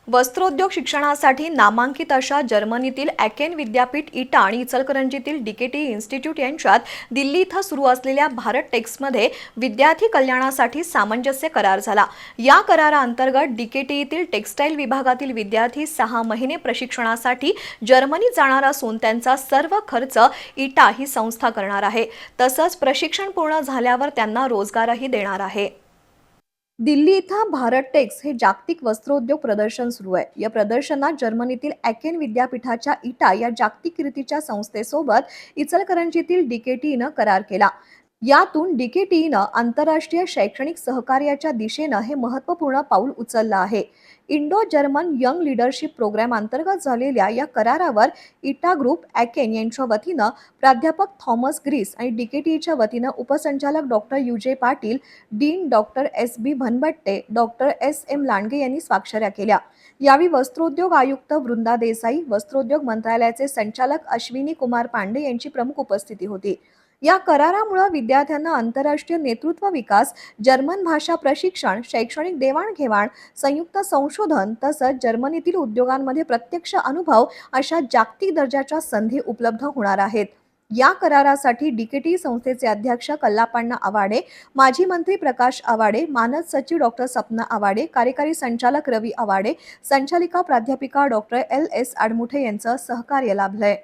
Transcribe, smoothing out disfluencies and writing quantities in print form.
वस्त्रोद्योग शिक्षणासाठी नामांकित अशा जर्मनीतील ॲकेन विद्यापीठ इटा आणि इचलकरंजीतील डीकेटी इन्स्टिट्यूट यांच्यात दिल्ली इथं सुरू असलेल्या भारत टेक्समध्ये विद्यार्थी कल्याणासाठी सामंजस्य करार झाला। या कराराअंतर्गत डीकेटीतील टेक्सटाईल विभागातील विद्यार्थी 6 महिने प्रशिक्षणासाठी जर्मनीत जाणार असून त्यांचा सर्व खर्च इटा ही संस्था करणार आहे। तसंच प्रशिक्षण पूर्ण झाल्यावर त्यांना रोजगारही देणार आहे। दिल्ली इथं भारत टेक्स हे जागतिक वस्त्रोद्योग प्रदर्शन सुरू आहे। या प्रदर्शनात जर्मनीतील ॲकेन विद्यापीठाच्या इटा या जागतिक कीर्तीच्या संस्थेसोबत इचलकरंजीतील डीकेटीनं करार केला। यातून डीकेटीनं आंतरराष्ट्रीय शैक्षणिक सहकार्याच्या दिशेनं हे महत्त्वपूर्ण पाऊल उचललं आहे। Indo German young leadership programme अंतर्गत झालेल्या या करारावर इटा ग्रुप ॲकेन यांच्या वतीनं प्राध्यापक थॉमस ग्रीस आणि डीकेटीच्या वतीनं उपसंचालक doctor U J Patil, dean doctor S B. Bhanbatte, doctor S M. Landge यांनी स्वाक्षऱ्या केल्या। यावेळी वस्त्रोद्योग आयुक्त वृंदा देसाई, वस्त्रोद्योग मंत्रालयाचे संचालक अश्विनी कुमार पांडे यांची प्रमुख उपस्थिती होती। या करारामुळे विद्यार्थ्यांना आंतरराष्ट्रीय नेतृत्व विकास, जर्मन भाषा प्रशिक्षण, शैक्षणिक देवाणघेवाण, संयुक्त संशोधन तसंच जर्मनीतील उद्योगांमध्ये प्रत्यक्ष अनुभव अशा जागतिक दर्जाच्या संधी उपलब्ध होणार आहेत। या करारासाठी डीकेटी संस्थेचे अध्यक्ष कल्लापण्णा आवाडे, माजी मंत्री प्रकाश आवाडे, मानद सचिव डॉक्टर सपना आवाडे, कार्यकारी संचालक रवी आवाडे, संचालिका प्राध्यापिका डॉक्टर एल.एस. आडमुठे यांचं सहकार्य लाभलंय।